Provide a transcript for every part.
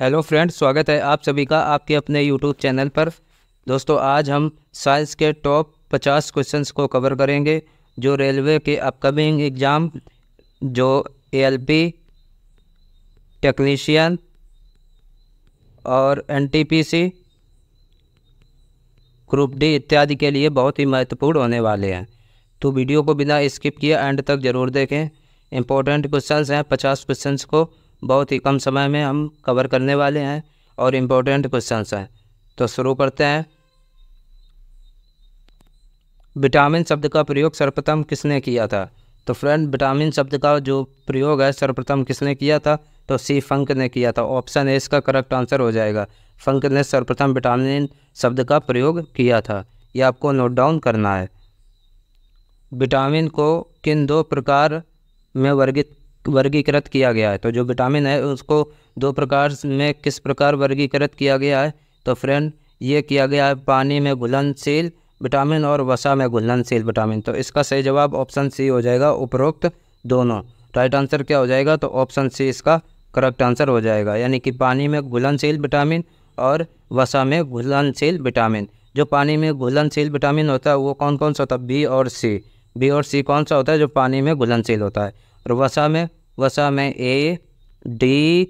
Hello friends, स्वागत है आप सभी का आपके अपने यूट्यूब चैनल पर। दोस्तों, आज हम साइंस के टॉप 50 क्वेश्चंस को कवर करेंगे जो रेलवे के अपकमिंग एग्ज़ाम जो एएलपी, टेक्नीशियन और एनटीपीसी, ग्रुप डी इत्यादि के लिए बहुत ही महत्वपूर्ण होने वाले हैं। तो वीडियो को बिना स्किप किए एंड तक ज़रूर देखें। इम्पोर्टेंट क्वेश्चंस हैं, 50 क्वेश्चंस को बहुत ही कम समय में हम कवर करने वाले हैं और इम्पोर्टेंट क्वेश्चंस हैं। तो शुरू करते हैं। विटामिन शब्द का प्रयोग सर्वप्रथम किसने किया था? तो फ्रेंड, विटामिन शब्द का जो प्रयोग है सर्वप्रथम किसने किया था? तो सी फंक ने किया था। ऑप्शन ए इसका करेक्ट आंसर हो जाएगा। फंक ने सर्वप्रथम विटामिन शब्द का प्रयोग किया था। यह आपको नोट डाउन करना है। विटामिन को किन दो प्रकार में वर्गीकृत किया गया है? तो जो विटामिन है उसको दो प्रकार में किस प्रकार वर्गीकृत किया गया है? तो फ्रेंड, ये किया गया है पानी में घुलनशील विटामिन और वसा में घुलनशील विटामिन। तो इसका सही जवाब ऑप्शन सी हो जाएगा, उपरोक्त दोनों। राइट आंसर क्या हो जाएगा? तो ऑप्शन सी इसका करेक्ट आंसर हो जाएगा, यानी कि पानी में घुलनशील विटामिन और वसा में घुलनशील विटामिन। जो पानी में घुलनशील विटामिन होता है वो कौन कौन सा होता है? बी और सी। बी और सी कौन सा होता है? जो पानी में घुलनशील होता है। और वसा में ए, डी,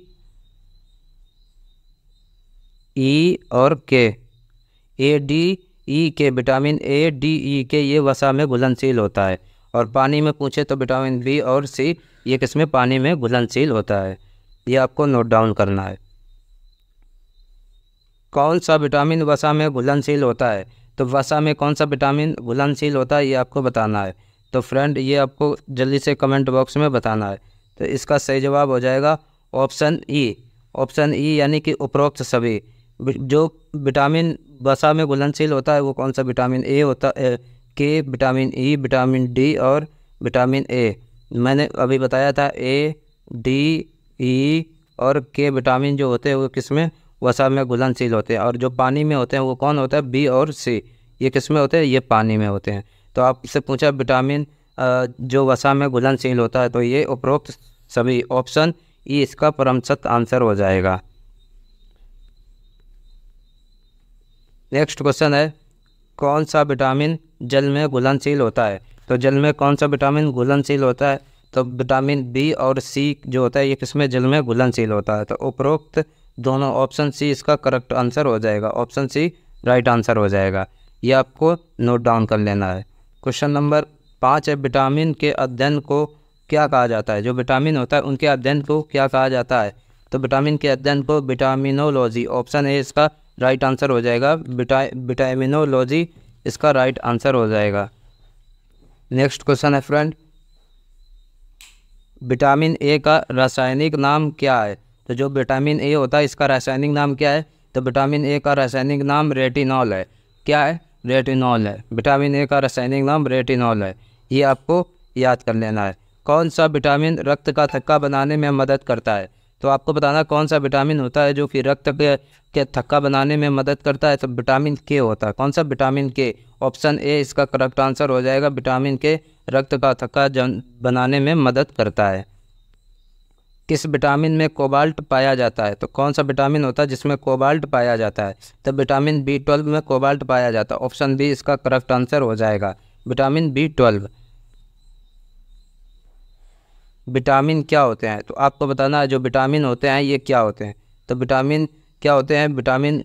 ई और के। ए, डी, ई के, विटामिन ए, डी, ई के ये वसा में घुलनशील होता है। और पानी में पूछे तो विटामिन बी और सी ये किसमें? पानी में घुलनशील होता है। ये आपको नोट डाउन करना है। कौन सा विटामिन वसा में घुलनशील होता है? तो वसा में कौन सा विटामिन घुलनशील होता है ये आपको बताना है। तो फ्रेंड, ये आपको जल्दी से कमेंट बॉक्स में बताना है। तो इसका सही जवाब हो जाएगा ऑप्शन ई। ऑप्शन ई यानी कि उपरोक्त सभी। जो विटामिन वसा में घुलनशील होता है वो कौन सा? विटामिन ए होता है, के, विटामिन ई, विटामिन डी और विटामिन ए। मैंने अभी बताया था ए, डी, ई और के विटामिन जो होते हैं वो किसमें? वसा में घुलनशील होते हैं। और जो पानी में होते हैं वो कौन होता है? बी और सी। ये किसमें होते हैं? ये पानी में होते हैं। तो आपसे पूछा विटामिन जो वसा में घुलनशील होता है, तो ये उपरोक्त सभी। ऑप्शन ई इसका परम सत्य आंसर हो जाएगा। नेक्स्ट क्वेश्चन है, कौन सा विटामिन जल में घुलनशील होता है? तो जल में कौन सा विटामिन घुलनशील होता है? तो विटामिन बी और सी जो होता है ये किसमें? जल में घुलनशील होता है। तो उपरोक्त दोनों, ऑप्शन सी इसका करेक्ट आंसर हो जाएगा। ऑप्शन सी राइट आंसर हो जाएगा। ये आपको नोट डाउन कर लेना है। क्वेश्चन नंबर 5 है, विटामिन के अध्ययन को क्या कहा जाता है? जो विटामिन होता है उनके अध्ययन को क्या कहा जाता है? तो विटामिन के अध्ययन को विटामिनोलॉजी। ऑप्शन ए इसका राइट आंसर हो जाएगा। विटामिनोलॉजी इसका राइट आंसर हो जाएगा। नेक्स्ट क्वेश्चन है फ्रेंड, विटामिन ए का रासायनिक नाम क्या है? तो जो विटामिन ए होता है इसका रासायनिक नाम क्या है? तो विटामिन ए का रासायनिक नाम रेटिनॉल है। क्या है? रेटिनॉल है। विटामिन ए का रासायनिक नाम रेटिनॉल है। ये आपको याद कर लेना है। कौन सा विटामिन रक्त का थक्का बनाने में मदद करता है? तो आपको बताना कौन सा विटामिन होता है जो कि रक्त के थक्का बनाने में मदद करता है। तो विटामिन के होता है। कौन सा? विटामिन के। ऑप्शन ए इसका करेक्ट आंसर हो जाएगा। विटामिन के रक्त का थक्का बनाने में मदद करता है। किस विटामिन में कोबाल्ट पाया जाता है? तो कौन सा विटामिन होता है जिसमें कोबाल्ट पाया जाता है? तो विटामिन बी12 में कोबाल्ट पाया जाता है। ऑप्शन बी इसका करेक्ट आंसर हो जाएगा। Vitamin B12. विटामिन क्या होते हैं? तो आपको बताना है जो विटामिन होते हैं ये क्या होते हैं। तो विटामिन क्या होते हैं? विटामिन,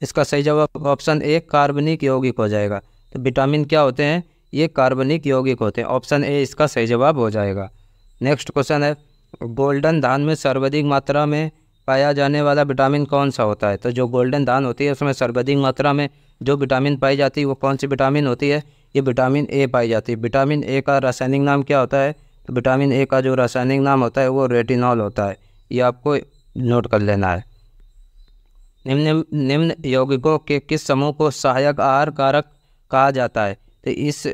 इसका सही जवाब ऑप्शन ए कार्बनिक यौगिक हो जाएगा। तो विटामिन क्या होते हैं? ये कार्बनिक यौगिक होते हैं। ऑप्शन ए इसका सही जवाब हो जाएगा। नेक्स्ट क्वेश्चन है, गोल्डन धान में सर्वाधिक मात्रा में पाया जाने वाला विटामिन कौन सा होता है? तो जो गोल्डन धान होती है उसमें सर्वाधिक मात्रा में जो विटामिन पाई जाती है वो कौन सी विटामिन होती है? ये विटामिन ए पाई जाती है। विटामिन ए का रासायनिक नाम क्या होता है? तो विटामिन ए का जो रासायनिक नाम होता है वो रेटिनॉल होता है। ये आपको नोट कर लेना है। निम्न यौगिकों के किस समूह को सहायक आहार कारक कहा जाता है? तो इस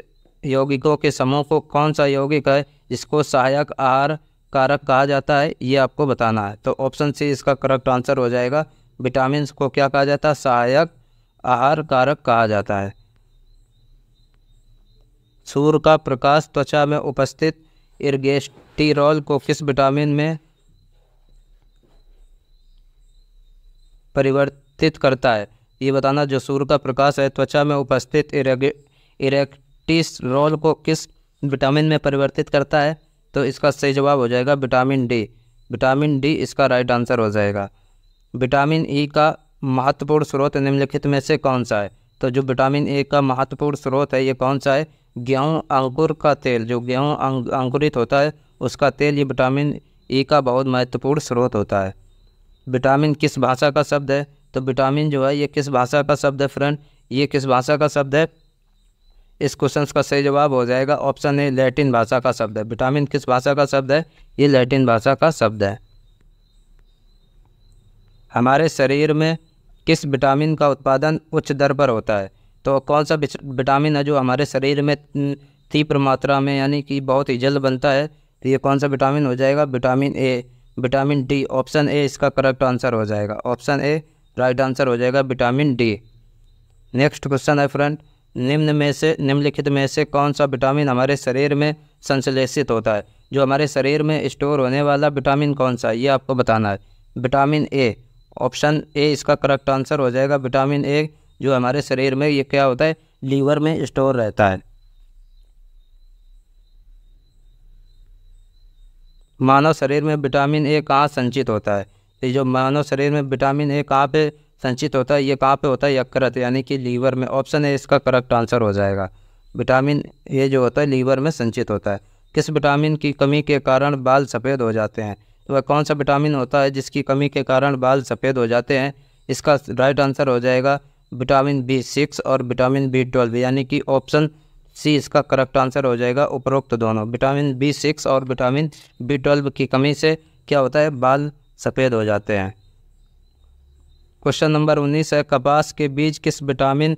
यौगिकों के समूह को कौन सा यौगिक है जिसको सहायक आहार कारक कहा जाता है? ये आपको बताना है। तो ऑप्शन सी इसका करेक्ट आंसर हो जाएगा। विटामिन को क्या कहा जाता है? सहायक आहार कारक कहा जाता है। सूर्य का प्रकाश त्वचा में उपस्थित इर्गेस्टिरॉल को किस विटामिन में परिवर्तित करता है? ये बताना। जो सूर्य का प्रकाश है त्वचा में उपस्थित इरेक्टिसरॉल को किस विटामिन में परिवर्तित करता है? तो इसका सही जवाब हो जाएगा विटामिन डी। विटामिन डी इसका राइट आंसर हो जाएगा। विटामिन ई का महत्वपूर्ण स्रोत निम्नलिखित में से कौन सा है? तो जो विटामिन ए का महत्वपूर्ण स्रोत है ये कौन सा है? गेहूँ अंकुर का तेल। जो गेहूँ अंकुरित होता है उसका तेल, ये विटामिन ई का बहुत महत्वपूर्ण स्रोत होता है। विटामिन किस भाषा का शब्द है? तो विटामिन जो है ये किस भाषा का शब्द है फ्रेंड? ये किस भाषा का शब्द है? इस क्वेश्चन का सही जवाब हो जाएगा ऑप्शन ए, लैटिन भाषा का शब्द है। विटामिन किस भाषा का शब्द है? ये लैटिन भाषा का शब्द है। हमारे शरीर में किस विटामिन का उत्पादन उच्च दर पर होता है? तो कौन सा विटामिन है जो हमारे शरीर में तीव्र मात्रा में यानी कि बहुत ही जल्द बनता है? तो ये कौन सा विटामिन हो जाएगा? Vitamin A, vitamin D. Option A इसका करेक्ट आंसर हो जाएगा। ऑप्शन ए राइट आंसर हो जाएगा विटामिन डी। नेक्स्ट क्वेश्चन है फ्रेंड, निम्नलिखित में से कौन सा विटामिन हमारे शरीर में संश्लेषित होता है? जो हमारे शरीर में स्टोर होने वाला विटामिन कौन सा है ये आपको बताना है। विटामिन ए, ऑप्शन ए इसका करेक्ट आंसर हो जाएगा। विटामिन ए जो हमारे शरीर में ये क्या होता है? लीवर में स्टोर रहता है। मानव शरीर में विटामिन ए कहाँ संचित होता है? तो जो मानव शरीर में विटामिन ए कहाँ पे संचित होता है? ये कहाँ पे होता है? यकृत यानी कि लीवर में। ऑप्शन ए इसका करेक्ट आंसर हो जाएगा। विटामिन ए जो होता है लीवर में संचित होता है। किस विटामिन की कमी के कारण बाल सफ़ेद हो जाते हैं? तो वह कौन सा विटामिन होता है जिसकी कमी के कारण बाल सफ़ेद हो जाते हैं? इसका राइट आंसर हो जाएगा विटामिन B6 और विटामिन B12 यानी कि ऑप्शन सी इसका करेक्ट आंसर हो जाएगा। उपरोक्त दोनों विटामिन B6 और विटामिन B12 की कमी से क्या होता है? बाल सफ़ेद हो जाते हैं। क्वेश्चन नंबर 19 है, कपास के बीज किस विटामिन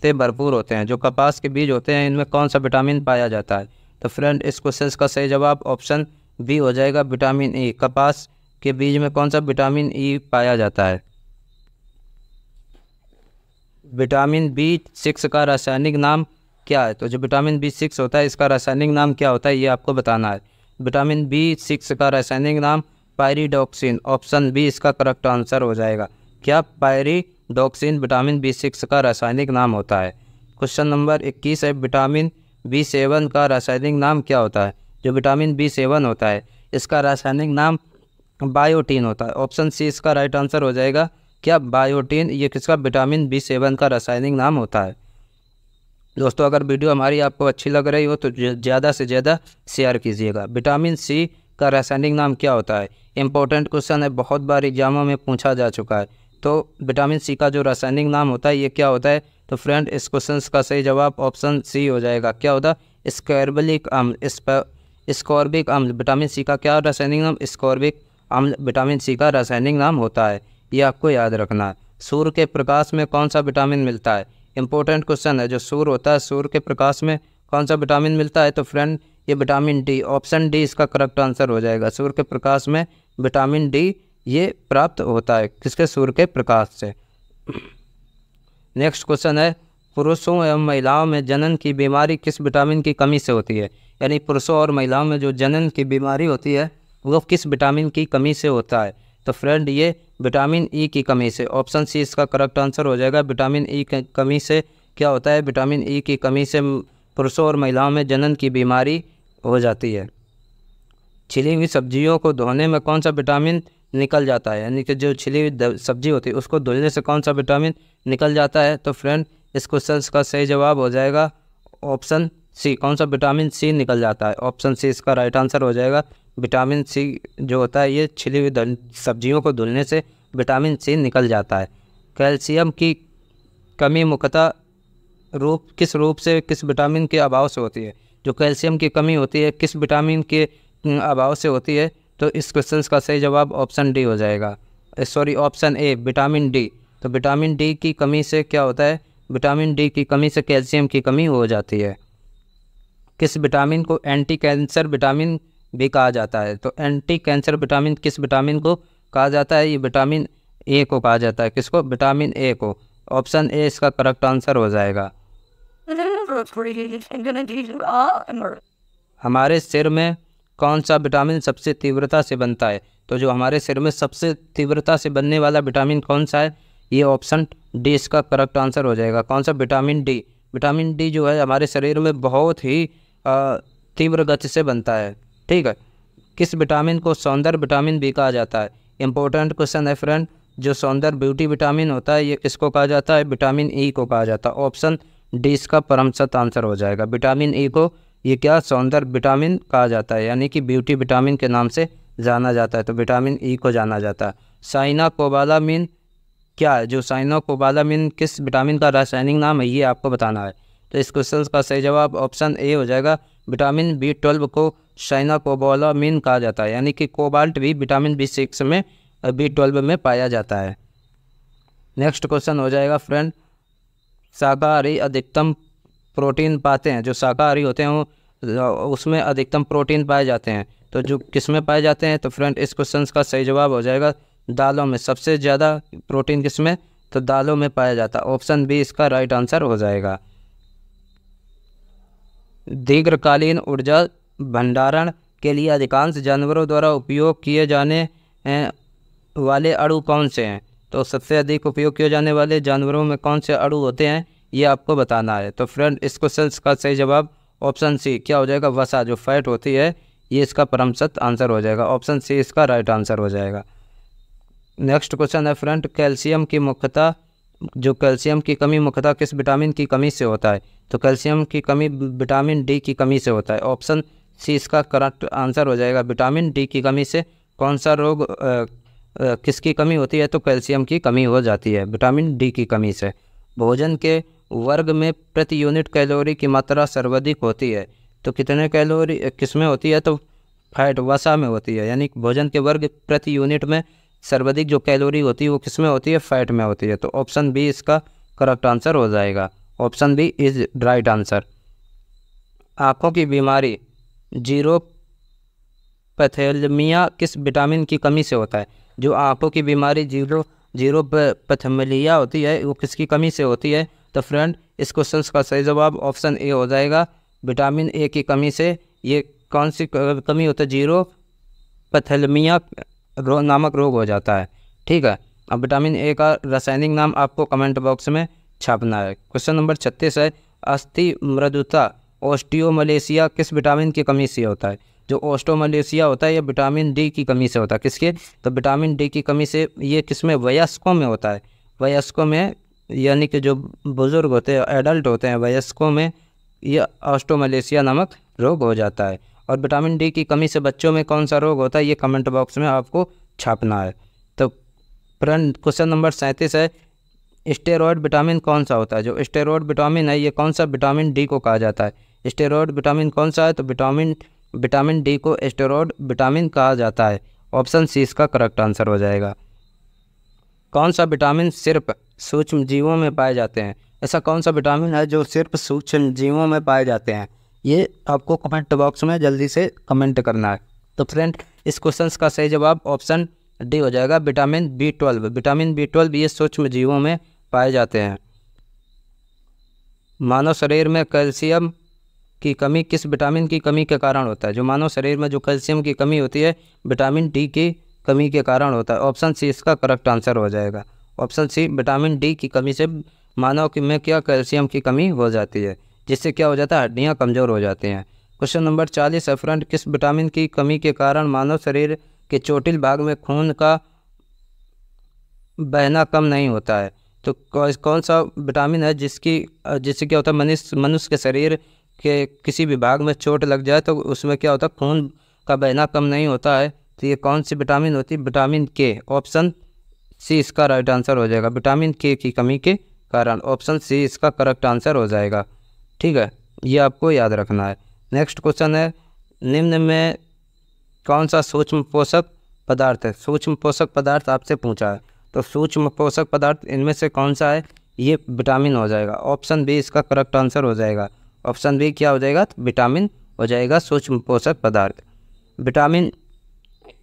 से भरपूर होते हैं? जो कपास के बीज होते हैं इनमें कौन सा विटामिन पाया जाता है? तो फ्रेंड इस क्वेश्चन का सही जवाब ऑप्शन बी हो जाएगा विटामिन ई। कपास के बीज में कौन सा विटामिन ई पाया जाता है? विटामिन B6 का रासायनिक नाम क्या है? तो जो विटामिन B6 होता है इसका रासायनिक नाम क्या होता है ये आपको बताना है। विटामिन B6 का रासायनिक नाम पायरिडॉक्सिन। ऑप्शन बी इसका करेक्ट आंसर हो जाएगा। क्या? पायरिडॉक्सिन विटामिन B6 का रासायनिक नाम होता है। क्वेश्चन नंबर 21 है, विटामिन B7 का रासायनिक नाम क्या होता है? जो विटामिन B7 होता है इसका रासायनिक नाम बायोटीन होता है। ऑप्शन सी इसका राइट आंसर हो जाएगा। क्या? बायोटीन ये किसका? विटामिन B7 का रासायनिक नाम होता है। दोस्तों अगर वीडियो हमारी आपको अच्छी लग रही हो तो ज़्यादा से ज़्यादा शेयर कीजिएगा। विटामिन सी का रासायनिक नाम क्या होता है? इंपॉर्टेंट क्वेश्चन है, बहुत बार एग्जामों में पूछा जा चुका है। तो विटामिन सी का जो रासायनिक नाम होता है ये क्या होता है? तो फ्रेंड इस क्वेश्चन का सही जवाब ऑप्शन सी हो जाएगा। क्या होता है? स्कॉर्बिक अम्ल। स्कॉर्बिक अम्ल विटामिन सी का क्या रासायनिक नाम? स्कॉर्बिक अम्ल विटामिन सी का रासायनिक नाम होता है। ये आपको याद रखना है। सूर्य के प्रकाश में कौन सा विटामिन मिलता है? इंपॉर्टेंट क्वेश्चन है। जो सूर्य होता है सूर्य के प्रकाश में कौन सा विटामिन मिलता है? तो फ्रेंड ये विटामिन डी। ऑप्शन डी इसका करेक्ट आंसर हो जाएगा। सूर्य के प्रकाश में विटामिन डी ये प्राप्त होता है। किसके? सूर्य के प्रकाश से। नेक्स्ट क्वेश्चन है, पुरुषों एवं महिलाओं में जनन की बीमारी किस विटामिन की कमी से होती है? यानी पुरुषों और महिलाओं में जो जनन की बीमारी होती है वो किस विटामिन की कमी से होता है? तो फ्रेंड ये विटामिन ई की कमी से। ऑप्शन सी इसका करेक्ट आंसर हो जाएगा। विटामिन ई की कमी से क्या होता है? विटामिन ई की कमी से पुरुषों और महिलाओं में जनन की बीमारी हो जाती है। छिली हुई सब्जियों को धोने में कौन सा विटामिन निकल जाता है? यानी कि जो छिली हुई सब्जी होती है उसको धुलने से कौन सा विटामिन निकल जाता है? तो फ्रेंड इस क्वेश्चन का सही जवाब हो जाएगा ऑप्शन सी। कौन सा? विटामिन सी निकल जाता है। ऑप्शन सी इसका राइट आंसर हो जाएगा। विटामिन सी जो होता है ये छिली हुई सब्जियों को धुलने से विटामिन सी निकल जाता है। कैल्शियम की कमी मुख्यतः किस रूप से किस विटामिन के अभाव से होती है? जो कैल्शियम की कमी होती है किस विटामिन के अभाव से होती है? तो इस क्वेश्चन का सही जवाब ऑप्शन डी हो जाएगा। Sorry option A vitamin D. तो विटामिन डी की कमी से क्या होता है? विटामिन डी की कमी से कैल्शियम की कमी हो जाती है। किस विटामिन को एंटी कैंसर विटामिन भी कहा जाता है? तो एंटी कैंसर विटामिन किस विटामिन को कहा जाता है? ये विटामिन ए को कहा जाता है। किसको? विटामिन ए को। ऑप्शन ए इसका करेक्ट आंसर हो जाएगा। हमारे सिर में कौन सा विटामिन सबसे तीव्रता से बनता है? तो जो हमारे शरीर में सबसे तीव्रता से बनने वाला विटामिन कौन सा है? ये ऑप्शन डी इसका करेक्ट आंसर हो जाएगा। कौन सा? Vitamin D. विटामिन डी जो है हमारे शरीर में बहुत ही तीव्र गति से बनता है। ठीक है। किस विटामिन को सौंदर्य विटामिन भी कहा जाता है? इंपॉर्टेंट क्वेश्चन है फ्रेंड। जो सौंदर्य ब्यूटी विटामिन होता है ये किसको कहा जाता है? विटामिन ई को कहा जाता है। ऑप्शन डी इसका परम सत्य आंसर हो जाएगा। विटामिन ई को ये क्या सौंदर्य विटामिन कहा जाता है, यानी कि ब्यूटी विटामिन के नाम से जाना जाता है। तो विटामिन ई को जाना जाता है। साइनाकोबालामिन क्या है? जो साइनाकोबालामिन किस विटामिन का रासायनिक नाम है ये आपको बताना है। तो इस क्वेश्चन का सही जवाब ऑप्शन ए हो जाएगा। विटामिन B12 को साइनाकोबालामिन कहा जाता है, यानी कि कोबाल्ट भी विटामिन B6 में B12 में पाया जाता है। नेक्स्ट क्वेश्चन हो जाएगा फ्रेंड, शाकाहारी अधिकतम प्रोटीन पाते हैं। जो शाकाहारी होते हैं वो उसमें अधिकतम प्रोटीन पाए जाते हैं। तो जो किस में पाए जाते हैं? तो फ्रेंड इस क्वेश्चन का सही जवाब हो जाएगा दालों में। सबसे ज़्यादा प्रोटीन किस में? तो दालों में पाया जाता है। ऑप्शन बी इसका राइट आंसर हो जाएगा। दीर्घकालीन ऊर्जा भंडारण के लिए अधिकांश जानवरों द्वारा उपयोग किए जाने वाले अणु कौन से हैं? तो सबसे अधिक उपयोग किए जाने वाले जानवरों में कौन से अणु होते हैं ये आपको बताना है। तो फ्रेंड इस क्वेश्चन का सही जवाब ऑप्शन सी क्या हो जाएगा? वसा, जो फैट होती है, ये इसका परम सत्य आंसर हो जाएगा। ऑप्शन सी इसका राइट आंसर हो जाएगा। नेक्स्ट क्वेश्चन है फ्रेंड, कैल्शियम की मुख्यतः जो कैल्शियम की कमी मुख्यतः किस विटामिन की कमी से होता है? तो कैल्शियम की कमी विटामिन डी की कमी से होता है। ऑप्शन सी इसका करेक्ट आंसर हो जाएगा। विटामिन डी की कमी से कौन सा रोग किसकी कमी होती है? तो कैल्शियम की कमी हो जाती है विटामिन डी की कमी से। भोजन के वर्ग में प्रति यूनिट कैलोरी की मात्रा सर्वाधिक होती है। तो कितने कैलोरी किस में होती है? तो फैट, वसा में होती है। यानी भोजन के वर्ग प्रति यूनिट में सर्वाधिक जो कैलोरी होती है वो किस में होती है? फैट में होती है। तो ऑप्शन बी इसका करेक्ट आंसर हो जाएगा। Option B is right answer. आँखों की बीमारी जीरोपैथेलमिया किस विटामिन की कमी से होता है? जो आँखों की बीमारी जीरोपैथेलमिया होती है वो किसकी कमी से होती है? तो फ्रेंड इस क्वेश्चन का सही जवाब ऑप्शन ए हो जाएगा। विटामिन ए की कमी से ये कौन सी कमी होती है? जीरोपैथेलमिया नामक रोग हो जाता है। ठीक है। अब विटामिन ए का रासायनिक नाम आपको कमेंट बॉक्स में छापना है। क्वेश्चन नंबर 36 है, अस्थि मृदुता ऑस्टियोमलेशिया किस विटामिन की कमी से होता है? जो ऑस्टियोमलेशिया होता है ये विटामिन डी की कमी से होता है। किसके? तो विटामिन डी की कमी से ये किसमें? वयस्कों में होता है। वयस्कों में, यानी कि जो बुजुर्ग होते हैं, एडल्ट होते हैं, वयस्कों में ये ऑस्टियोमलेशिया नामक रोग हो जाता है। और विटामिन डी की कमी से बच्चों में कौन सा रोग होता है ये कमेंट बॉक्स में आपको छापना है। तो फ्रेंड क्वेश्चन नंबर 37 है, स्टेरॉयड विटामिन कौन सा होता है? जो स्टेरॉयड विटामिन है ये कौन सा विटामिन डी को कहा जाता है? स्टेरॉयड विटामिन कौन सा है? तो विटामिन डी को स्टेरॉयड विटामिन कहा जाता है। ऑप्शन सी इसका करेक्ट आंसर हो जाएगा। कौन सा विटामिन सिर्फ सूक्ष्म जीवों में पाए जाते हैं? ऐसा कौन सा विटामिन है जो सिर्फ सूक्ष्म जीवों में पाए जाते हैं? ये आपको कमेंट बॉक्स में जल्दी से कमेंट करना है। तो फ्रेंड इस क्वेश्चन का सही जवाब ऑप्शन डी हो जाएगा, विटामिन B12। विटामिन B12 ये सूक्ष्म जीवों में पाए जाते हैं। मानव शरीर में कैल्शियम की कमी किस विटामिन की कमी के कारण होता है? जो मानव शरीर में जो कैल्शियम की कमी होती है विटामिन डी की कमी के कारण होता है। ऑप्शन सी इसका करेक्ट आंसर हो जाएगा। ऑप्शन सी विटामिन डी की कमी से मानव में क्या कैल्शियम की कमी हो जाती है, जिससे क्या हो जाता है? हड्डियाँ कमज़ोर हो जाती हैं। क्वेश्चन नंबर 40 है फ्रेंड, किस विटामिन की कमी के कारण मानव शरीर के चोटिल भाग में खून का बहना कम नहीं होता है? तो कौन सा विटामिन है जिससे क्या होता है? मनुष्य के शरीर के किसी भी भाग में चोट लग जाए तो उसमें क्या होता है? खून का बहना कम नहीं होता है। तो ये कौन सी विटामिन होती है? विटामिन के। ऑप्शन सी इसका राइट आंसर हो जाएगा। विटामिन के की कमी के कारण ऑप्शन सी इसका करेक्ट आंसर हो जाएगा। ठीक है, ये आपको याद रखना है। नेक्स्ट क्वेश्चन है, निम्न में कौन सा सूक्ष्म पोषक पदार्थ है? सूक्ष्म पोषक पदार्थ आपसे पूछा है। तो सूक्ष्म पोषक पदार्थ इनमें से कौन सा है? ये विटामिन हो जाएगा। ऑप्शन बी इसका करेक्ट आंसर हो जाएगा। ऑप्शन बी क्या हो जाएगा? विटामिन हो जाएगा सूक्ष्म पोषक पदार्थ। विटामिन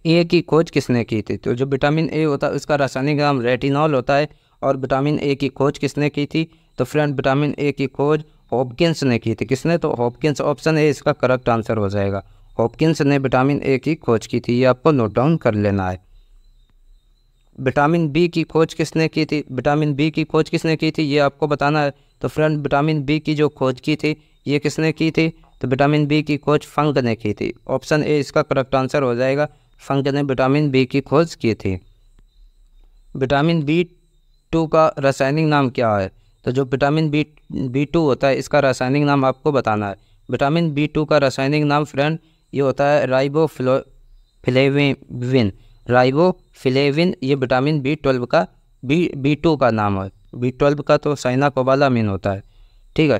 ए की खोज किसने की थी? तो जो विटामिन ए होता है उसका रासायनिक नाम रेटिनॉल होता है। और विटामिन ए की खोज किसने की थी? तो फ्रेंड विटामिन ए की खोज हॉपकिंस ने की थी। किसने? तो हॉपकिंस। ऑप्शन ए इसका करेक्ट आंसर हो जाएगा। हॉपकिंस ने विटामिन ए की खोज की थी। ये आपको नोट डाउन कर लेना है। विटामिन बी की खोज किसने की थी? विटामिन बी की खोज किसने की थी ये आपको बताना है। तो फ्रेंड, विटामिन बी की जो खोज की थी ये किसने की थी? तो विटामिन बी की खोज फंक ने की थी। ऑप्शन ए इसका करेक्ट आंसर हो जाएगा। फंक ने विटामिन बी की खोज की थी। विटामिन B2 का रासायनिक नाम क्या है? तो जो विटामिन B2 होता है इसका रासायनिक नाम आपको बताना है। विटामिन B2 का रासायनिक नाम फ्रेंड ये होता है राइबोफ्लेविन। राइबोफ्लेविन ये विटामिन B12 का B2 का नाम है। B12 का तो साइनाकोबालामिन होता है। ठीक है।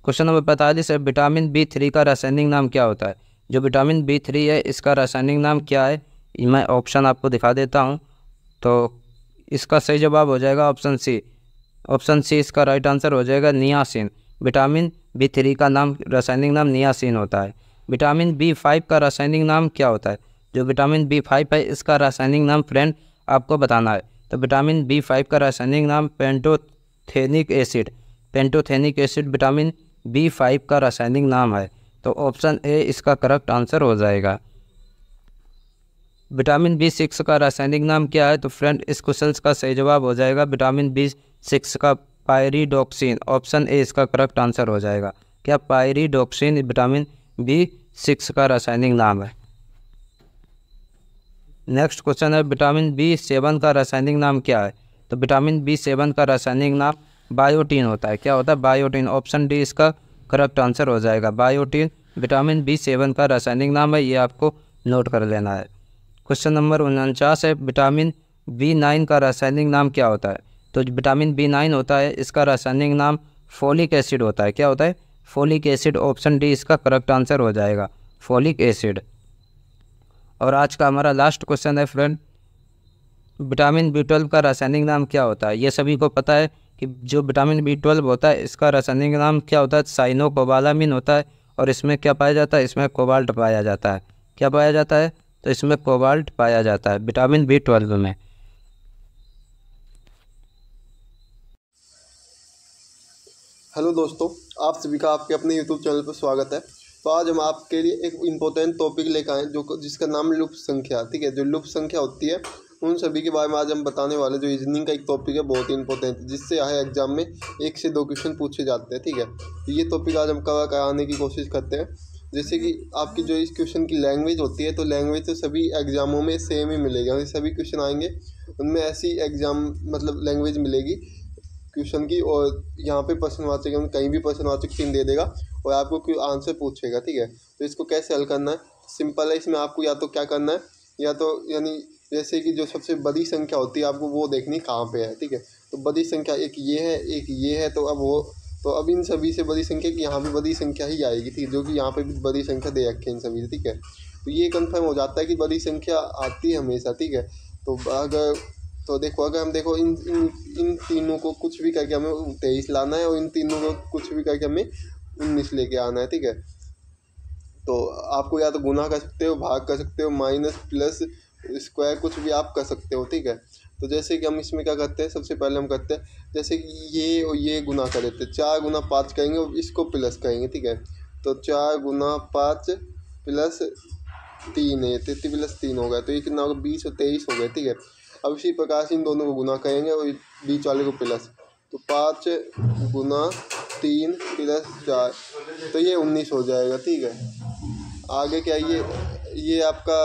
क्वेश्चन नंबर 45 है, विटामिन B3 का रासायनिक नाम क्या होता है? जो विटामिन B3 है इसका रासायनिक नाम क्या है? मैं ऑप्शन आपको दिखा देता हूँ। तो इसका सही जवाब हो जाएगा ऑप्शन सी। ऑप्शन सी इसका राइट आंसर हो जाएगा, नियासिन। विटामिन B3 का नाम रासायनिक नाम नियासिन होता है। विटामिन B5 का रासायनिक नाम क्या होता है? जो विटामिन B5 है इसका रासायनिक नाम फ्रेंड आपको बताना है। तो विटामिन B5 का रासायनिक नाम pantothenic acid. Pantothenic acid vitamin B5 का रासायनिक नाम है। तो ऑप्शन ए इसका करेक्ट आंसर हो जाएगा। विटामिन B6 का रासायनिक नाम क्या है? तो फ्रेंड इस क्वेश्चन का सही जवाब हो जाएगा विटामिन B6 का पायरिडॉक्सिन। ऑप्शन ए इसका करेक्ट आंसर हो जाएगा। क्या पायरिडॉक्सिन विटामिन B6 का रासायनिक नाम है। नेक्स्ट क्वेश्चन है, विटामिन B7 का रासायनिक नाम क्या है? तो विटामिन B7 का रासायनिक नाम बायोटीन होता है। क्या होता है? बायोटीन। ऑप्शन डी इसका करेक्ट आंसर हो जाएगा। बायोटीन विटामिन B7 का रासायनिक नाम है। ये आपको नोट कर लेना है। क्वेश्चन नंबर 49 है, विटामिन B9 का रासायनिक नाम क्या होता है? तो विटामिन B9 होता है इसका रासायनिक नाम फोलिक एसिड होता है। क्या होता है? Folic acid. ऑप्शन डी इसका करेक्ट आंसर हो जाएगा, फोलिक एसिड। और आज का हमारा लास्ट क्वेश्चन है फ्रेंड, विटामिन B12 का रासायनिक नाम क्या होता है? ये सभी को पता है कि जो विटामिन B12 होता है इसका रासायनिक नाम क्या होता है? साइनोकोबालामिन होता है। और इसमें क्या पाया जाता है? इसमें कोबाल्ट पाया जाता है। क्या पाया जाता है? तो इसमें कोबाल्ट पाया जाता है विटामिन B12 में। हेलो दोस्तों, आप सभी का आपके अपने यूट्यूब चैनल पर स्वागत है। तो आज हम आपके लिए एक इम्पोर्टेंट टॉपिक लेकर आए जिसका नाम लुप्त संख्या। ठीक है, जो लुप्त संख्या होती है उन सभी के बारे में आज हम बताने वाले। जो रीजनिंग का एक टॉपिक है बहुत ही इंपॉर्टेंट, जिससे आए एग्जाम में 1 से 2 क्वेश्चन पूछे जाते हैं। ठीक है, तो ये टॉपिक आज हम कवर कराने की कोशिश करते हैं। जैसे कि आपकी जो इस क्वेश्चन की लैंग्वेज होती है, तो लैंग्वेज तो सभी एग्जामों में सेम ही मिलेगी। यानी सभी क्वेश्चन आएंगे उनमें ऐसी एग्जाम मतलब लैंग्वेज मिलेगी क्वेश्चन की। और यहाँ पे प्रश्नवाचक कहीं भी प्रश्नवाचक चिन्ह दे देगा और आपको कोई आंसर पूछेगा। ठीक है, तो इसको कैसे हल करना है? सिंपल है। इसमें आपको या तो क्या करना है, या तो यानी जैसे कि जो सबसे बड़ी संख्या होती है आपको वो देखनी कहाँ पे है। ठीक है, तो बड़ी संख्या एक ये है, एक ये है। तो अब इन सभी से बड़ी संख्या की यहाँ पे बड़ी संख्या ही आएगी। ठीक है, जो कि यहाँ पे भी बड़ी संख्या दे रखी है इन सभी से। ठीक है, तो ये कंफर्म हो जाता है कि बड़ी संख्या आती है हमेशा। ठीक है, तो देखो अगर हम देखो इन इन इन तीनों को कुछ भी करके हमें 23 लाना है, और इन तीनों को कुछ भी करके हमें 19 लेके आना है। ठीक है, तो आपको या तो गुना कर सकते हो, भाग कर सकते हो, माइनस प्लस स्क्वायर कुछ भी आप कर सकते हो। ठीक है, तो जैसे कि हम इसमें क्या करते हैं, सबसे पहले हम करते हैं जैसे कि ये और ये गुना कर देते हैं। 4 गुना 5 करेंगे और इसको प्लस करेंगे। ठीक है, तो 4 गुना 5 प्लस 3 है, 33 प्लस 3 हो गया। तो ये कितना होगा? 20 और 23 हो गए। ठीक है, अब इसी प्रकार से इन दोनों को गुना करेंगे और बीच वाले को प्लस। तो 5 गुना 3 प्लस 4, तो ये 19 हो जाएगा। ठीक है, आगे क्या ये आपका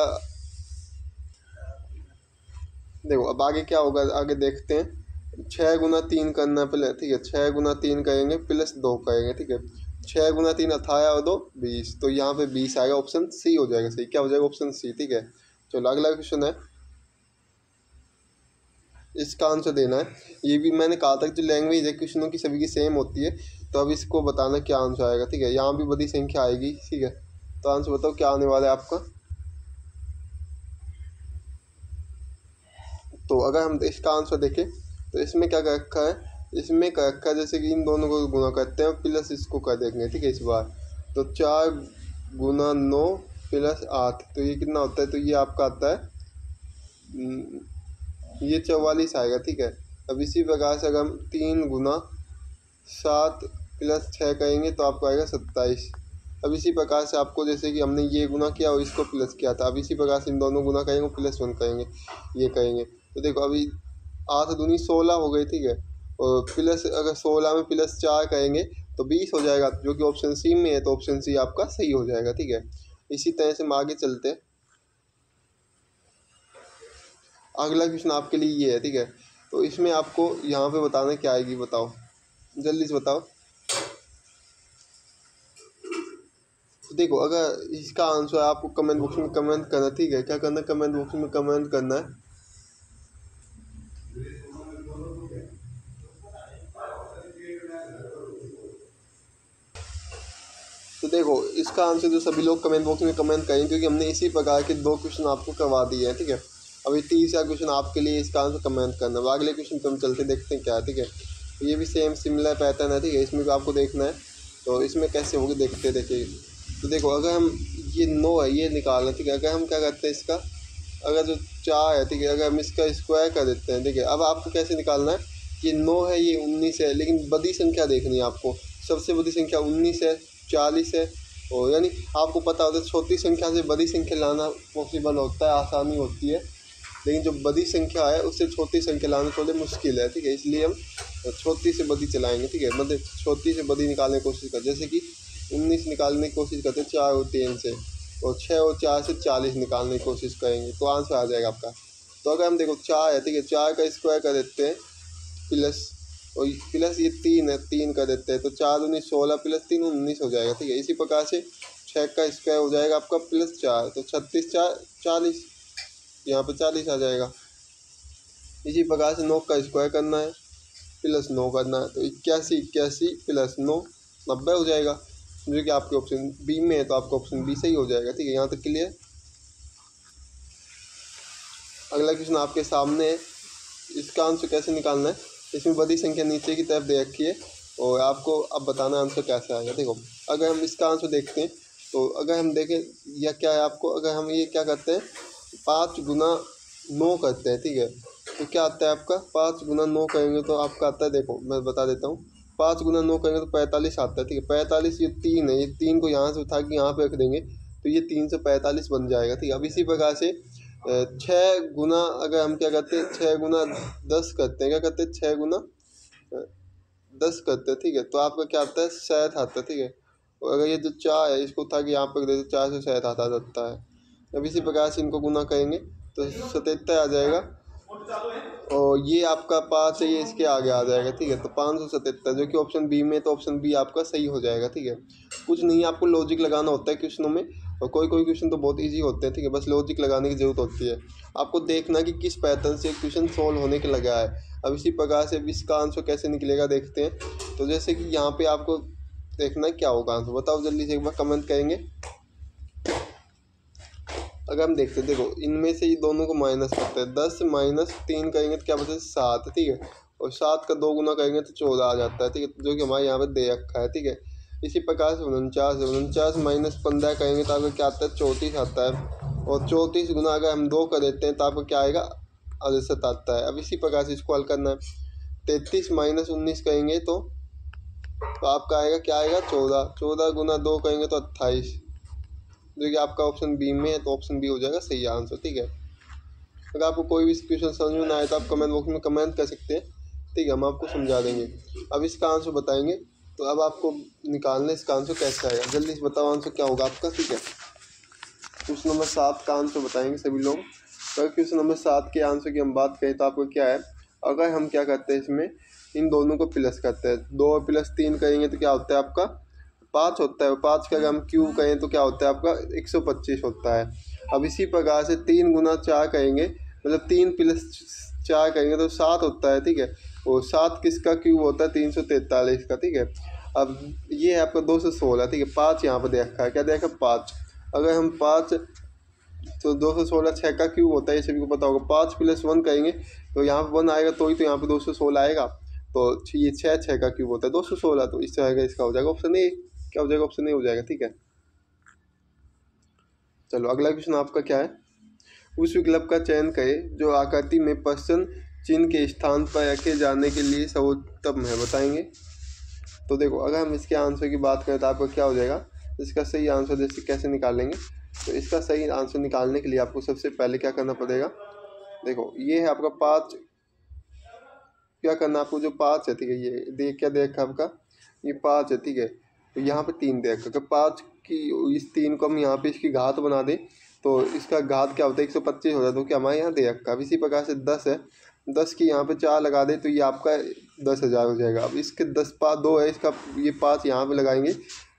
देखो अब आगे क्या होगा, आगे देखते हैं। 6 गुना 3 करना है पहले। ठीक है, 6 गुना 3 करेंगे प्लस 2 करेंगे। ठीक है, 6 गुना 3 18 और 2 20, तो यहाँ पे 20 आएगा। ऑप्शन सी हो जाएगा सही। क्या हो जाएगा? Option C. ठीक है, चलो अगला क्वेश्चन है, इसका आंसर देना है। ये भी मैंने कहा था कि जो लैंग्वेज है क्वेश्चनों की सभी की सेम होती है। तो अब इसको बताना क्या आंसर आएगा। ठीक है, यहाँ भी बड़ी संख्या आएगी। ठीक है, तो आंसर बताओ क्या आने वाला है आपका। तो अगर हम इसका आंसर देखें तो इसमें क्या कर रखा है, इसमें कर रखा है जैसे कि इन दोनों को गुना करते हैं प्लस इसको कर देंगे। ठीक है, इस बार तो 4 गुना 9 प्लस 8, तो ये कितना होता है? तो ये आपका आता है ये 44 आएगा। ठीक है, अब इसी प्रकार से अगर हम 3 गुना 7 प्लस 6 करेंगे तो आपको आएगा 27। अब इसी प्रकार से आपको जैसे कि हमने ये गुना किया और इसको प्लस किया था, अब इसी प्रकार से इन दोनों गुना करेंगे +1 करेंगे, ये करेंगे। तो देखो अभी 8 दूनी 16 हो गई, ठीक है। और प्लस अगर 16 में +4 करेंगे तो 20 हो जाएगा, जो कि ऑप्शन सी में है, तो ऑप्शन सी आपका सही हो जाएगा, ठीक है। इसी तरह से हम आगे चलते हैं। अगला क्वेश्चन आपके लिए ये है, ठीक है। तो इसमें आपको यहाँ पे बताना क्या आएगी, बताओ जल्दी से बताओ। तो देखो अगर इसका आंसर आपको कमेंट बॉक्स में कमेंट करना, ठीक है। क्या करना है, कमेंट बॉक्स में कमेंट करना है। तो देखो इसका आंसर जो सभी लोग कमेंट बॉक्स में कमेंट करेंगे, क्योंकि हमने इसी प्रकार के 2 क्वेश्चन आपको करवा दिए हैं, ठीक है। अभी 30 क्वेश्चन आपके लिए इसका आंसर कमेंट करना है। अगले क्वेश्चन पे हम चलते देखते हैं क्या है, ठीक है। तो ये भी सेम सिमिलर पैटर्न है, ठीक है। इसमें भी आपको देखना है, तो इसमें कैसे होगी देखते देखिए। तो देखो अगर हम ये 9 है ये निकालना, ठीक है। अगर हम क्या करते हैं इसका, अगर जो 4 है, ठीक है, अगर हम इसका स्क्वायर कर देते हैं, ठीक है। अब आपको कैसे निकालना है, ये 9 है ये 19 है, लेकिन बड़ी संख्या देखनी है आपको। सबसे बड़ी संख्या 19 है, 40 है, और यानी आपको पता होता है छोटी संख्या से बड़ी संख्या लाना पॉसिबल होता है, आसानी होती है, लेकिन जो बड़ी संख्या है उससे छोटी संख्या लाना थोड़ी मुश्किल है, ठीक है। इसलिए हम छोटी से बड़ी चलाएंगे, ठीक है। मतलब छोटी से बड़ी निकालने की कोशिश करते, जैसे कि 19 निकालने की कोशिश करते हैं 4 और 3 से, और 6 और 4 से 40 निकालने की कोशिश करेंगे, तो आंसर आ जाएगा आपका। तो अगर हम देखो 4 है, ठीक है, 4 का स्क्वायर कर देते हैं प्लस, और प्लस ये 3 है, 3 कर देते हैं, तो 4 दूनी 16 + 3 19 हो जाएगा, ठीक है। इसी प्रकार से 6 का स्क्वायर हो जाएगा आपका +4, तो 36 4 40, यहाँ पे 40 आ जाएगा। इसी प्रकार से 9 का स्क्वायर करना है +9 करना है, तो 81 81 + 9 90 हो जाएगा, जो कि आपके ऑप्शन बी में है, तो आपका ऑप्शन बी सही हो जाएगा, ठीक है। यहाँ तक क्लियर। अगला क्वेश्चन आपके सामने है, इसका आंसर कैसे निकालना है। इसमें बड़ी संख्या नीचे की तरफ दे रखी है, और आपको अब बताना आंसर कैसे आएगा। देखो अगर हम इसका आंसर देखते हैं, तो अगर हम देखें यह क्या है आपको, अगर हम ये क्या करते हैं 5 गुना 9 करते हैं, ठीक है, तो क्या आता है आपका 5 गुना 9 करेंगे तो आपका आता है, देखो मैं बता देता हूँ, 5 गुना 9 करेंगे तो 45 आता है, ठीक है। 45 ये 3 है, ये 3 को यहाँ से उठा के यहाँ पे रख देंगे, तो ये 345 बन जाएगा, ठीक है। अब इसी प्रकार से 6 गुना अगर हम क्या करते हैं 6 गुना 10 करते हैं, क्या करते हैं 6 गुना 10 करते हैं, ठीक है, तो आपका क्या आता है 67 आता है, ठीक है। और अगर ये जो 4 है इसको उठा के यहाँ पर रख देते 4 से 67 आता जाता है। अब इसी प्रकार से इनको गुना करेंगे तो 77 आ जाएगा, और ये आपका 5 है ये इसके आगे आ जाएगा, ठीक है। तो 577, जो कि ऑप्शन बी में, तो ऑप्शन बी आपका सही हो जाएगा, ठीक है। कुछ नहीं आपको लॉजिक लगाना होता है क्वेश्चनों में, और कोई कोई क्वेश्चन तो बहुत इजी होते हैं, ठीक है। बस लॉजिक लगाने की ज़रूरत होती है, आपको देखना कि किस पैटर्न से क्वेश्चन सॉल्व होने के लगा है। अब इसी प्रकार से इसका आंसर कैसे निकलेगा देखते हैं। तो जैसे कि यहाँ पे आपको देखना है क्या होगा आंसर, बताओ जल्दी से एक बार कमेंट करेंगे। अगर हम देखते हैं, देखो इनमें से ये दोनों को माइनस करते हैं, 10 - 3 करेंगे तो क्या बचेगा 7, ठीक है। और 7 का 2 गुना करेंगे तो 14 आ जाता है, ठीक है, जो कि हमारे यहाँ पे दे रखा है, ठीक है। इसी प्रकार से 49 - 15 करेंगे तो आपका क्या आता है 34 आता है, और 34 गुना अगर हम 2 कर देते हैं तो आपका क्या आएगा 68 आता है। अब इसी प्रकार से इसको हल करना है, 33 - 19 करेंगे तो आपका आएगा क्या आएगा 14, 14 गुना 2 करेंगे तो 28, जो कि आपका ऑप्शन बी में है, तो ऑप्शन बी हो जाएगा सही आंसर, ठीक है। अगर आपको कोई भी क्वेश्चन समझ में ना आए तो आप कमेंट बॉक्स में कमेंट कर सकते हैं, ठीक है, हम आपको समझा देंगे। अब इसका आंसर बताएंगे, तो अब आपको निकालना है इसका आंसर कैसे आएगा, जल्दी से बताओ आंसर क्या होगा आपका, ठीक है। क्वेश्चन नंबर 7 का आंसर बताएंगे सभी लोग। तो क्वेश्चन नंबर 7 के आंसर की हम बात करें तो आपको क्या है, अगर हम क्या करते हैं इसमें इन दोनों को प्लस करते हैं, 2 और +3 करेंगे तो क्या होता है आपका 5 होता है, 5 का अगर हम क्यूब करें तो क्या होता है आपका 125 होता है। अब इसी प्रकार से 3 गुना 4 करेंगे, मतलब 3 + 4 करेंगे तो 7 होता है, ठीक है। और 7 किसका क्यूब होता है 343 का, ठीक है। अब ये है आपका 216, ठीक है। 5 यहाँ पर दे रखा है, क्या देखा 5, अगर हम 5 तो 216 6 का क्यूब होता है, ये सभी को पता होगा। 5 + 1 करेंगे तो यहाँ पर 1 आएगा, तो ही तो यहाँ पर 216 आएगा, तो ये 6 का क्यूब होता है 216, तो इससे आएगा, इसका हो जाएगा ऑप्शन ए, क्या हो जाएगा ऑप्शन ए हो जाएगा, ठीक है। चलो अगला क्वेश्चन आपका क्या है, उस विकल्प का चयन करें जो आकृति में प्रश्न चिन्ह के स्थान पर रखे जाने के लिए सर्वोत्तम है, बताएंगे। तो देखो अगर हम इसके आंसर की बात करें तो आपका क्या हो जाएगा, इसका सही आंसर जैसे कैसे निकालेंगे, तो इसका सही आंसर निकालने के लिए आपको सबसे पहले क्या करना पड़ेगा, देखो ये है आपका 5, क्या करना आपको, जो 5 है ठीक है, ये देख क्या देखा आपका, ये 5 है ठीक है, तो यहाँ पे 3 देखा, अगर 5 की इस 3 को हम यहाँ पे इसकी घात बना दें तो इसका घात क्या होता है 125 होता है, तो क्या हमारे यहाँ दे रखा। अब इसी प्रकार से 10 है, 10 की यहाँ पे 4 लगा दे तो ये आपका 10,000 हो जाएगा। अब इसके 10 2 है, इसका ये 5 यहाँ पे लगाएंगे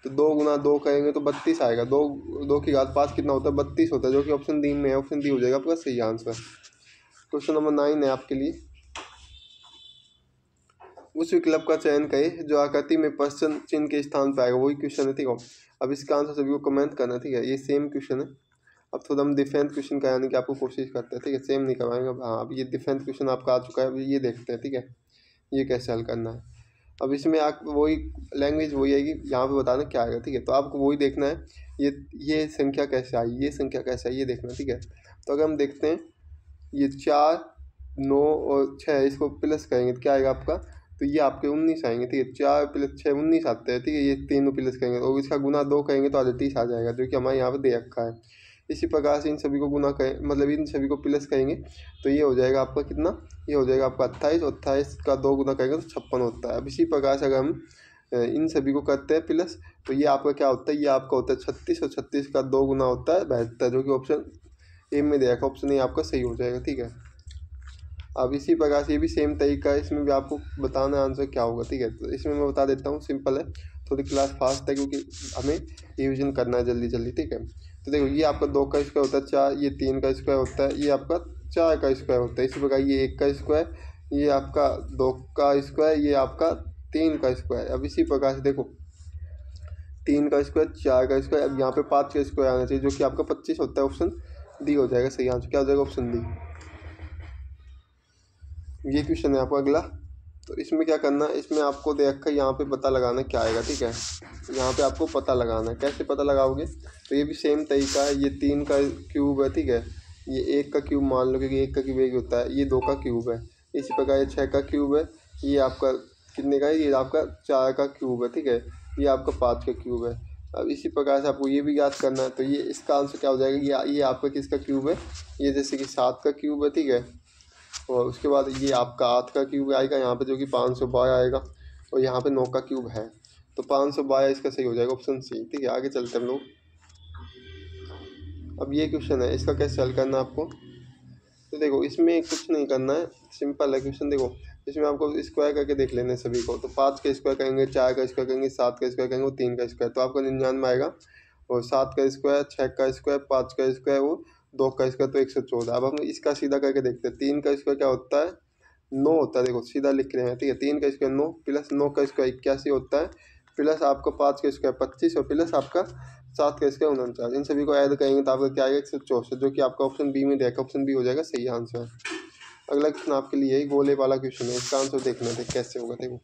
तो 2 गुना 2 करेंगे तो 32 आएगा। 2 की घात 5 कितना होता है 32 होता है, जो कि ऑप्शन डी में है, ऑप्शन डी हो जाएगा आपका सही आंसर। क्वेश्चन नंबर 9 है आपके लिए, उस विकल्प का चयन करें जो आकृति में प्रश्न चिन्ह के स्थान पर आएगा, वही क्वेश्चन है ठीक है। अब इसका आंसर सभी को कमेंट करना ठीक है, ये सेम क्वेश्चन है। अब थोड़ा हम डिफरेंट क्वेश्चन कराने की आपको कोशिश करते हैं ठीक है, सेम नहीं करवाएंगे। अब हाँ, अब ये डिफरेंट क्वेश्चन आपका आ चुका है, अब ये देखते हैं ठीक है, ये कैसे हल करना है। अब इसमें आप वही लैंग्वेज वही आएगी, यहाँ पे बताना क्या आएगा ठीक है, तो आपको वही देखना है ये संख्या कैसे आई, ये संख्या कैसे आई, ये देखना ठीक है। तो अगर हम देखते हैं ये 4, 9 और 6 इसको प्लस करेंगे तो क्या आएगा आपका, तो ये आपके 19 आएंगे ठीक है। 4 + 6 19 आते हैं ठीक है, ये तीनों प्लस करेंगे और इसका गुना 2 करेंगे तो 38 आ जाएगा, जो कि हमारे यहाँ पे दे रखा है। इसी प्रकार से इन सभी को गुना करें, मतलब इन सभी को प्लस करेंगे तो ये हो जाएगा आपका कितना, ये हो जाएगा आपका 28, और 28 का 2 गुना करेंगे तो 56 होता है। अब इसी प्रकार से अगर हम इन सभी को करते हैं प्लस तो ये आपका क्या होता है, ये आपका होता है 36, और 36 का 2 गुना होता है 72, जो कि ऑप्शन ए में दे रखा, ऑप्शन ए आपका सही हो जाएगा ठीक है। अब इसी प्रकार से ये भी सेम तरीका है, इसमें भी आपको बताना आंसर क्या होगा ठीक है। तो इसमें मैं बता देता हूँ, सिंपल है, थोड़ी क्लास फास्ट है क्योंकि हमें रिविजन करना है जल्दी जल्दी ठीक है। तो देखो ये आपका 2 का स्क्वायर होता है 4, ये 3 का स्क्वायर होता है, ये आपका 4 का स्क्वायर होता है। इसी प्रकार ये 1 का स्क्वायर, ये आपका 2 का स्क्वायर, ये आपका 3 का स्क्वायर। अब इसी प्रकार से देखो 3 का स्क्वायर, 4 का स्क्वायर, अब यहाँ पे 5 का स्क्वायर आना चाहिए, जो कि आपका 25 होता है, ऑप्शन डी हो जाएगा सही आंसर। क्या हो जाएगा, ऑप्शन डी। ये क्वेश्चन है आपका अगला। तो इसमें क्या करना है, इसमें आपको देख कर यहाँ पे पता लगाना क्या आएगा ठीक है, यहाँ पे आपको पता लगाना है। कैसे पता लगाओगे, तो ये भी सेम तरीका है। ये 3 का क्यूब है ठीक है, ये 1 का क्यूब मान लो क्योंकि 1 का क्यूब 1 होता है, ये 2 का क्यूब है। इसी प्रकार ये 6 का क्यूब है, ये आपका कितने का है, ये आपका 4 का क्यूब है ठीक है, ये आपका 5 का क्यूब है। अब इसी प्रकार से आपको ये भी याद करना है, तो ये इसका आंसर क्या हो जाएगा, ये आपका किसका क्यूब है, ये जैसे कि 7 का क्यूब है ठीक है। और उसके बाद ये आपका 8 का क्यूब आएगा यहाँ पे, जो कि 512 आएगा, और यहाँ पे 9 का क्यूब है, तो 512 इसका सही हो जाएगा, ऑप्शन सी ठीक है। आगे चलते हैं हम लोग। अब ये क्वेश्चन है, इसका कैसे हल करना है आपको, तो देखो इसमें कुछ नहीं करना है, सिंपल है क्वेश्चन। देखो इसमें आपको स्क्वायर करके देख लेना है सभी को, तो 5 का स्क्वायर करेंगे, 4 का स्क्वायर करेंगे, 7 का स्क्वायर करेंगे और 3 का स्क्वायर, तो आपका 99 आएगा। और 7 का स्क्वायर, 6 का स्क्वायर, 5 का स्क्वायर, वो 2 का स्क्वायर, तो 114। अब हम इसका सीधा करके देखते हैं। 3 का स्क्वायर क्या होता है, 9 होता है। देखो सीधा लिख रहे हैं ठीक है, 3 का स्क्वायर 9 प्लस 9 का स्क्वायर 81 होता है, प्लस आपका 5 का स्क्वायर 25 और प्लस आपका 7 का स्क्वायर 49। इन सभी को ऐड करेंगे तो आपका क्या आएगा 164, जो कि आपका ऑप्शन बी में देखा, ऑप्शन बी हो जाएगा सही आंसर। अगला क्वेश्चन आपके लिए यही गोले वाला क्वेश्चन है, इसका आंसर देखना है कैसे होगा। देखो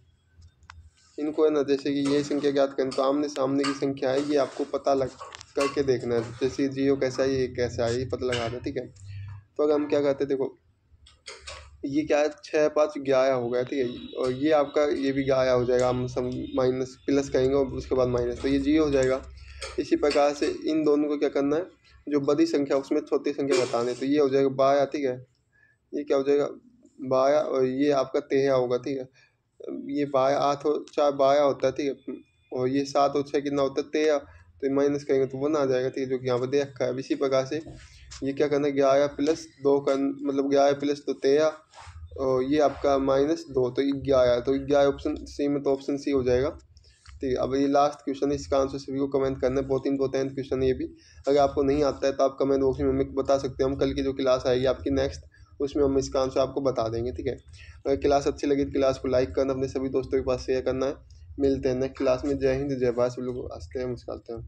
इनको है ना, जैसे कि ये संख्या ज्ञात करें तो आमने सामने की संख्या है, ये आपको पता लग करके देखना है, जैसे 0 कैसा है, ये कैसा है, ये पता लगाना है ठीक है। तो अगर हम क्या करते हैं, देखो ये क्या है 6 5 11 हो गया ठीक है, और ये आपका ये भी 11 हो जाएगा, हम सब माइनस प्लस करेंगे और उसके बाद माइनस, तो ये 0 हो जाएगा। इसी प्रकार से इन दोनों को क्या करना है, जो बड़ी संख्या उसमें छोटी संख्या बताने, तो ये हो जाएगा 12 ठीक है, ये क्या हो जाएगा 12, और ये आपका 13 होगा ठीक है। ये 12 8 और 4 12 होता है ठीक है, और ये 7 और 6 कितना होता है 13, तो माइनस करेंगे तो 1 आ जाएगा ठीक है, जो कि यहाँ पर दे रखा है। अब इसी प्रकार से ये क्या करना है 11 प्लस 2 का मतलब 11 प्लस तो 13, और ये आपका -2 तो 11, तो 11 ऑप्शन सी में, तो ऑप्शन सी हो जाएगा ठीक है। अब ये लास्ट क्वेश्चन है, इसका आंसर सभी को कमेंट करना है, बहुत इंपॉर्टेंट क्वेश्चन है ये भी। अगर आपको नहीं आता है तो आप कमेंट बॉक्स में हमें बता सकते हैं, हम कल की जो क्लास आएगी आपकी नेक्स्ट, उसमें हम इसका आंसर आपको बता देंगे ठीक है। अगर क्लास अच्छी लगी तो क्लास को लाइक करना, अपने सभी दोस्तों के पास शेयर करना है। मिलते हैं नेक्स्ट क्लास में। जय हिंद, जय भारत। सब लोग हंसते हैं मुस्कुराते हैं।